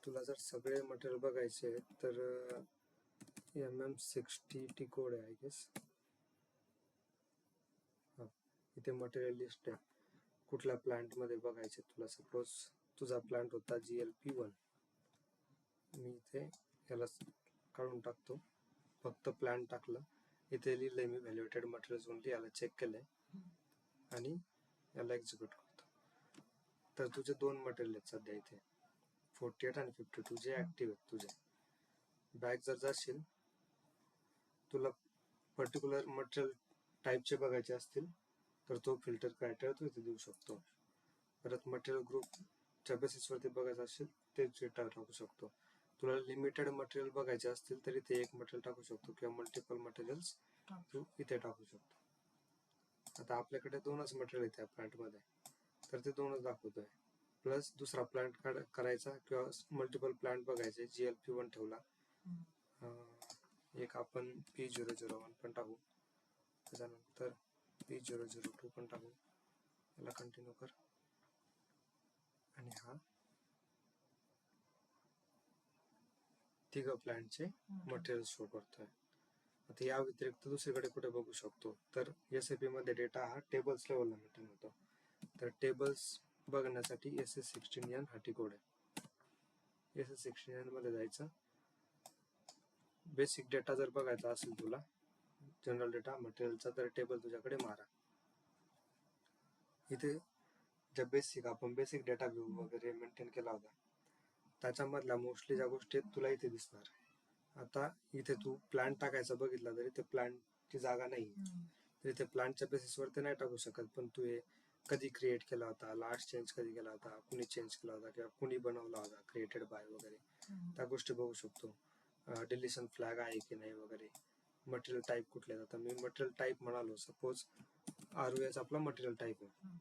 तुला जर सगळे मटेरियल बघायचे तर MM60 टी कोड आहे आय गेस. इथे मटेरियल लिस्ट आहे. कुठल्या प्लांट मध्ये बघायचे तुला. सपोज तुझा प्लांट होता GLP-1. मी इथे याला काढून टाकतो, फक्त प्लांट टाकलं. इथे लिहिलंय मी व्हॅल्युएटेड मटेरियल्स ओनली, याला चेक केलंय आणि याला एक्झिक्यूट करतो. तर तुझे दोन मटेरियल आहेत सध्या इथे, 48 आणि 52 जे ऍक्टिव्ह आहेत तुझे. बॅक जर जाशील, तुला पर्टिक्युलर मटेरियल टाईपचे बघायचे असतील तर तो फिल्टर क्रायटेरिया तू इथे देऊ शकतो. परत मटेरियल ग्रुपच्या बेसिसवरती बघायचं असेल ते डेटा टाकू शकतो. तुला लिमिटेड मटेरियल बघायचे असतील तर इथे एक मटेरियल टाकू शकतो किंवा मल्टिपल मटेरियल्स तू इथे टाकू शकतो. आता आपल्याकडे दोनच मटेरियल आहेत त्या प्लांटमध्ये, तर ते दोनच दाखवतोय. प्लस दुसरा प्लांट करायचा किंवा मल्टिपल प्लांट बघायचे. GLP-1 ठेवला, एक आपण P001 पण टाकू, त्याच्यानंतर P002 पण टाकू. याला कंटिन्यू कर आणि हा तिघ प्लांटचे मटेरियल शो करतोय. आता या व्यतिरिक्त दुसरीकडे कुठे बघू शकतो तर SAP मध्ये डेटा हा टेबल्स लेवलला मेंटेन होतो. तर टेबल्स बघण्यासाठी SS16N हा टी कोड आहे. SS16N मध्ये जायचं. बेसिक डेटा जर बघायचा असेल तुला, जनरल डेटा मटेरियलचा, तर टेबल तुझ्याकडे मारा. इथे ज्या आपण बेसिक डेटा व्ह्यू वगैरे मेंटेन केला होता त्याच्यामधल्या मोस्टली ज्या गोष्टी तुला इथे दिसणार. आता इथे तू प्लांट टाकायचा बघितला तरी ते प्लांटची जागा नाही, तर इथे प्लांटच्या बेसिसवर ते नाही टाकू शकत. पण तू हे कधी क्रिएट केला होता, लास्ट चेंज कधी केला होता, कुणी चेंज केला होता किंवा कुणी बनवला होता, क्रिएटेड बाय वगैरे त्या गोष्टी बघू शकतो. डिलिशन फ्लॅग आहे की नाही वगैरे. मटेरियल टाईप कुठले. आता मी मटेरियल टाईप म्हणालो, सपोज ROS आपला मटेरियल टाईप आहे,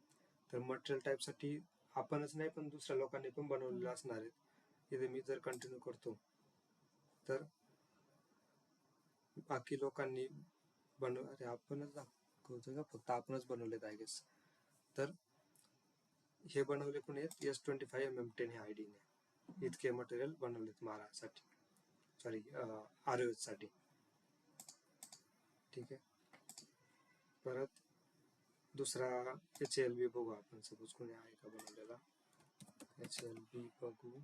तर मटेरियल टाईपसाठी आपणच नाही पण दुसऱ्या लोकांनी पण बनवलेले असणार आहेत. इथे मी जर कंटिन्यू करतो तर बाकी लोकांनी अरे आपणच दाखवतो का, फक्त आपणच बनवलेत आय गेस. तर हे बनवले कोणी आहेत, S25MM10 ह्या ID ने इतके मटेरियल बनवलेत मारासाठी, सॉरी ROS साठी. ठीक आहे. परत दुसरा HLB बघू आपण. सपोज कोणी आहे का बनवलेला. HLB बघू.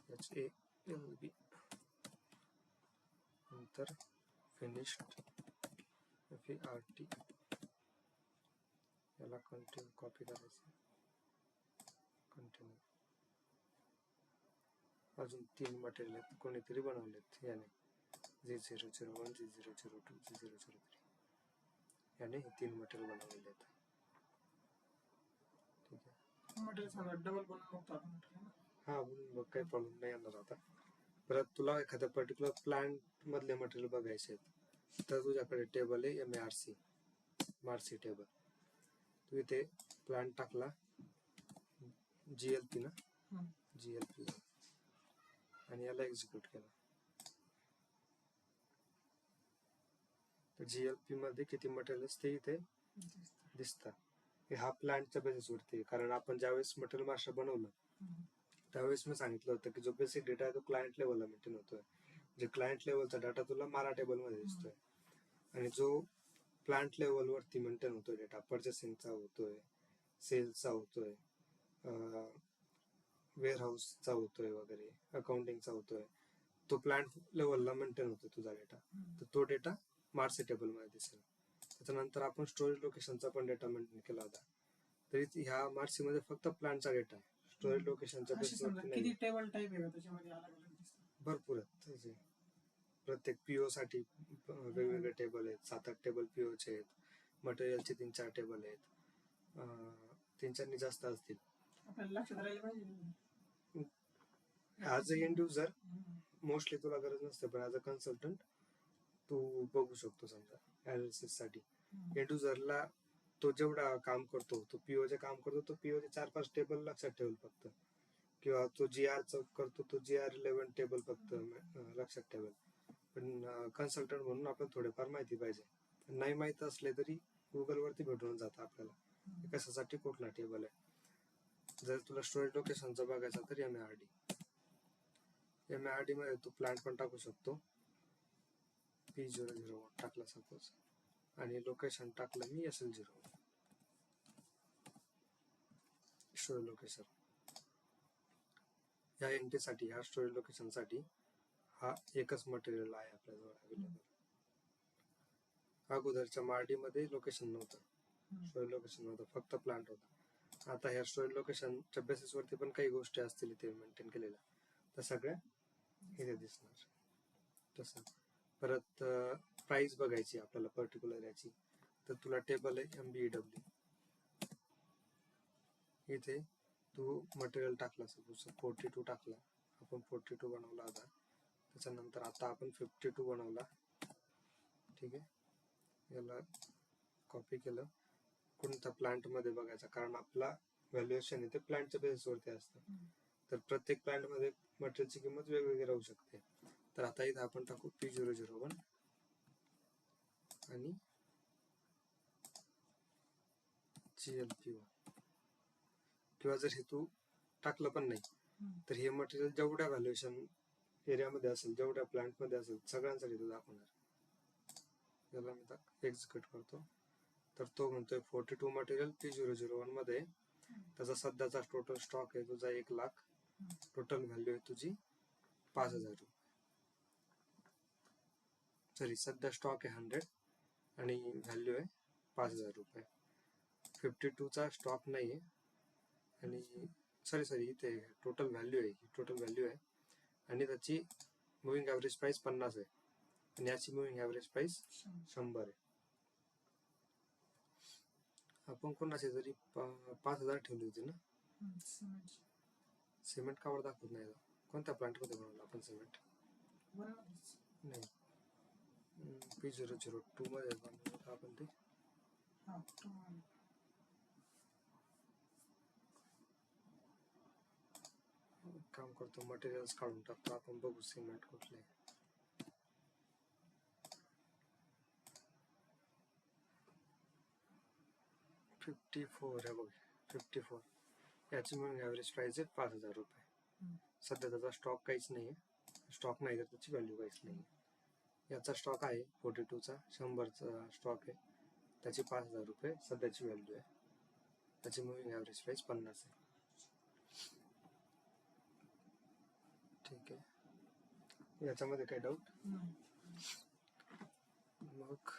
HALB नंतर फिनिश्ड FERT. याला कंटिन्यू कॉपी करायचं, कंटिन्यू. अजून 3 मटेरियल आहेत कोणीतरी बनवलेत याने, G001, G002, G003. याने हे 3 मटेरियल बनवलेले आहेत. ठीक आहे. मटेरियल डबल बनवून हा बघ, काही प्रॉब्लेम नाही येणार आता. परत तुला एखाद्या पर्टिक्युलर प्लांट मधले मटेरियल बघायचे आहेत तर तुझ्याकडे टेबल आहे मार्सी टेबल. तू इथे प्लांट टाकला GLP ना, GLP आणि याला एक्झिक्यूट केला. तर GLP मध्ये किती मटेरियल असते इथे दिसतात. हा प्लांटच्या बेसिसवरती, कारण आपण ज्यावेळेस मटेरियल मास्टर बनवलं त्यावेळेस मी सांगितलं होतं की जो बेसिक डेटा आहे तो क्लायंट लेवलला मेंटेन होतोय. जे क्लायंट लेवलचा डाटा तुला मारा टेबल मध्ये दिसतोय, आणि जो प्लांट लेवलवरती मेंटेन होतोय डेटा, पर्चेसिंगचा होतोय, सेल्सचा होतोय, वेअरहाऊसचा होतोय वगैरे, अकाउंटिंगचा होतोय, तो प्लांट लेवलला मेंटेन होतोय तुझा डेटा. तर तो डेटा मार्सी टेबल मध्ये दिसेल. त्याच्यानंतर आपण स्टोरेज लोकेशनचा पण डेटा मेंटेन केला होता, तरी ह्या मार्सी मध्ये फक्त प्लांटचा डेटा आहे, स्टोरेज लोकेशनच्या बेसिसवरती नाही. टेबल टाईप आहे त्याच्यामध्ये भरपूर आहेत. प्रत्येक PO साठी वेगवेगळे टेबल आहेत. 7-8 टेबल POचे आहेत. मटेरियलचे 3-4 टेबल आहेत. 3-4 जास्त असतील. As a end user mostly तुला गरज नसते, पण ऍज अ कन्सल्टंट तू बघू शकतो. समजा अनालिसिस साठी एंड युजरला तो जेवढा काम करतो, तो POचे काम करतो, तो POचे 4-5 टेबल लक्षात ठेवल फक्त, किंवा तो GR करतो तो GR11 टेबल फक्त लक्षात ठेवेल. पण कन्सल्टंट म्हणून आपण थोडेफार माहिती पाहिजे. नाही माहित असले तरी गुगल वरती भेटून जातं आपल्याला कशासाठी कुठला टेबल आहे. जर तुला स्टोरेज लोकेशनचं बघायचं तर MIRD मध्ये तू प्लांट पण टाकू शकतो. P001 टाकला सपोज आणि लोकेशन टाकलं मी SL01 स्टोरेज लोकेशन. या एंट्रीसाठी ह्या स्टोरेज लोकेशनसाठी हा एकच मटेरियल आहे आपल्याजवळ अवेलेबल. अगोदरच्या मार्डी मध्ये लोकेशन नव्हतं, स्टोरेज लोकेशन नव्हतं, फक्त प्लांट होता. आता ह्या स्टोरेज लोकेशनच्या बेसिसवरती पण काही गोष्टी असतील इथे मेंटेन केलेल्या, तर सगळ्या इथे दिसणार. तसं परत प्राइस बघायची आपल्याला पर्टिक्युलर याची, तर तुला टेबल आहे MBEW. इथे तू मटेरियल टाकला सपोज 42 टाकला, आपण 42 बनवला होता. त्याच्यानंतर आता आपण 52 बनवला. ठीक आहे, याला कॉपी केलं. कोणत्या प्लांट मध्ये बघायचा, कारण आपला व्हॅल्युएशन इथे प्लांटच्या बेसिसवरती असतं. तर प्रत्येक प्लांट मध्ये मटेरियलची किंमत वेगवेगळी राहू शकते. तर आता इथे आपण टाकू P001 आणि GLP1. किंवा जर हे तू टाकलं पण नाही तर हे मटेरियल जेवढ्या व्हॅल्युएशन एरियामध्ये असेल, जेवढ्या प्लांट मध्ये असेल, सगळ्यांसाठी तो दाखवणार. याला मी एक्झिक्यूट करतो. तर तो म्हणतोय 42 मटेरियल P001 मध्ये, त्याचा सध्याचा टोटल स्टॉक आहे तुझा 1 लाख, टोटल व्हॅल्यू आहे तुझी 5,000 रुपये. सॉरी, सध्या स्टॉक आहे 100 आणि व्हॅल्यू आहे 5,000 रुपये. 52 चा स्टॉक नाही आहे आणि सॉरी इथे टोटल व्हॅल्यू आहे, ही टोटल व्हॅल्यू आहे आणि त्याची मुव्हिंग ॲव्हरेज प्राइस 50 आहे आणि याची मुव्हिंग ॲव्हरेज प्राइस 100 आहे. आपण कोणाची तरी 5,000 ठेवली होती ना. सिमेंट कावर दाखवत नाही, कोणत्या प्लांट मध्ये बनवलं आपण सिमेंट? नाही, P002 मध्ये बनवलं आपण ते. काम करतो, मटेरियल्स काढून टाकतो आपण, बघू सिमेंट कुठले. $54 आहे बघ, 54. याची म्हणून ॲव्हरेज प्राइस आहे 5,000 रुपये. सध्या त्याचा स्टॉक काहीच नाही आहे, स्टॉक नाही तर त्याची व्हॅल्यू काहीच नाही. याचा स्टॉक आहे 42 चा, 100चा स्टॉक आहे, त्याची 5,000 रुपये सध्याची व्हॅल्यू आहे, त्याची मुव्हिंग ॲव्हरेज प्राइस 50 आहे. ठीक आहे, याच्यामध्ये काही डाऊट? मग